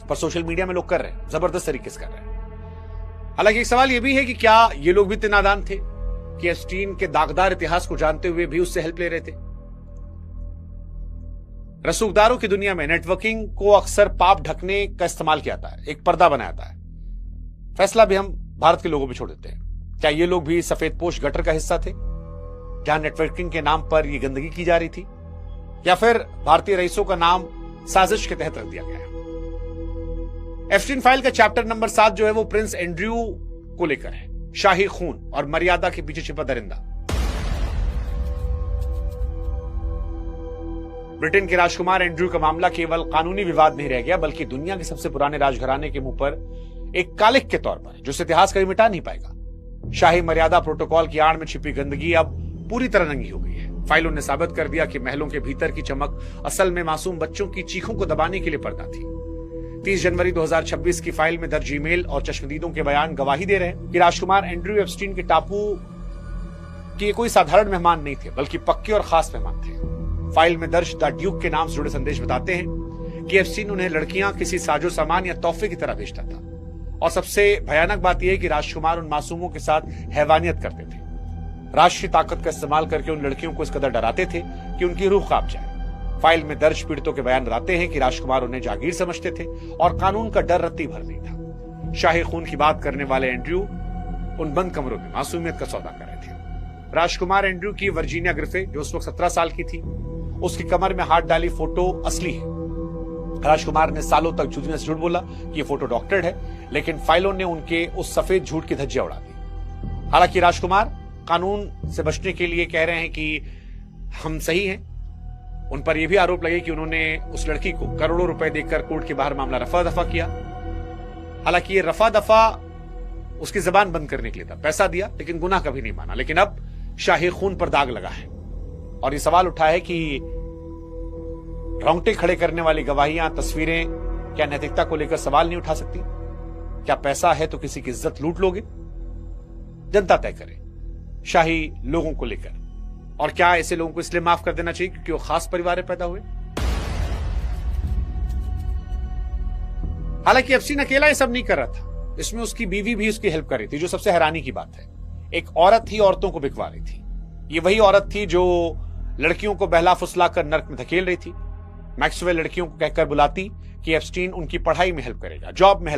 पर social media में लोग कर रहे हैं, जबरदस्त तरीके से कर रहे हैं। हालांकि एक सवाल यह भी है कि क्या ये लोग भी इतने नादान थे कि एप्स्टीन के दागदार इतिहास को जानते हुए भी उससे हेल्प ले रहे थे। रसूखदारों की दुनिया में नेटवर्किंग को अक्सर पाप ढकने का इस्तेमाल किया जाता है, एक पर्दा बनाया जाता है। फैसला भी हम भारत के लोगों पर छोड़ देते हैं। क्या ये लोग भी सफेदपोश गटर का हिस्सा थे जहां नेटवर्किंग के नाम पर यह गंदगी की जा रही थी, या फिर भारतीय रईसों का नाम साजिश के तहत रख दिया गया है? एप्स्टीन फाइल का चैप्टर नंबर 7 जो है वो प्रिंस एंड्रयू को लेकर है, शाही खून और मर्यादा के पीछे छिपा दरिंदा। ब्रिटेन के राजकुमार एंड्रयू का मामला केवल कानूनी विवाद नहीं रह गया, बल्कि दुनिया के सबसे पुराने राजघराने के मुंह पर एक कालिक के तौर पर, जो इस इतिहास कभी मिटा नहीं पाएगा। शाही मर्यादा प्रोटोकॉल की आड़ में छिपी गंदगी अब पूरी तरह नंगी हो गई है। फाइलों ने साबित कर दिया कि महलों के भीतर की चमक असल में मासूम बच्चों की चीखों को दबाने के लिए पर्दा थी। 30 जनवरी 2026 की फाइल में दर्ज ईमेल और चश्मदीदों के बयान गवाही दे रहे हैं कि राजकुमार एंड्रयू एप्स्टीन के टापू के कोई साधारण मेहमान नहीं थे, बल्कि पक्के और खास मेहमान थे। फाइल में दर्ज द ड्यूक के नाम से जुड़े संदेश बताते हैं कि एप्स्टीन उन्हें लड़कियां किसी साजो सामान या तोहफे की तरह भेजता था। और सबसे भयानक बात यह है कि राजकुमार उन मासूमों के साथ हैवानियत करते थे, राष्ट्रीय ताकत का इस्तेमाल करके उन लड़कियों को इस कदर डराते थे कि उनकी रूह कांप जाए। फाइल में दर्ज पीड़ितों के बयान बताते हैं कि राजकुमार उन्हें जागीर समझते थे और कानून का डर रत्ती भर नहीं था। शाही खून की बात करने वाले एंड्रयू उन बंद कमरों में मासूमियत का सौदा कर रहे थे। राजकुमार एंड्रयू की वर्जीनिया ग्रिफिथ, जो उस वक्त 17 साल की थी, उसकी कमर में हाथ डाली फोटो असली है। राजकुमार ने सालों तक झूठने से झूठ बोला कि ये फोटो डॉक्टर्ड है, लेकिन फाइलों ने उनके उस सफेद झूठ की धज्जियां उड़ा दी। हालांकि राजकुमार कानून से बचने के लिए कह रहे हैं कि हम सही हैं। उन पर यह भी आरोप लगे कि उन्होंने उस लड़की को करोड़ों रुपए देकर कोर्ट के बाहर मामला रफा दफा किया। हालांकि ये रफा दफा उसकी जबान बंद करने के लिए था, पैसा दिया लेकिन गुनाह कभी नहीं माना। लेकिन अब शाही खून पर दाग लगा है और ये सवाल उठा है कि रोंगटे खड़े करने वाली गवाहियां, तस्वीरें क्या नैतिकता को लेकर सवाल नहीं उठा सकती? क्या पैसा है तो किसी की इज्जत लूट लोगे? जनता तय करे शाही लोगों को लेकर। और क्या ऐसे लोगों को इसलिए माफ कर देना चाहिए क्योंकि वो खास परिवार में पैदा हुए? हालांकि एप्स्टीन अकेला ये सब नहीं कर रहा था, इसमें उसकी बीवी भी उसकी हेल्प कर रही थी, जो सबसे हैरानी की बात है। एक औरत ही औरतों को बिकवा रही थी। ये वही औरत थी जो लड़कियों को बहला फुसला कर नर्क में धकेल रही थी। मैक्सवेल लड़कियों को कहकर बुलाती कि एप्स्टीन उनकी पढ़ाई में हेल्प करेगा, जॉब में हेल्प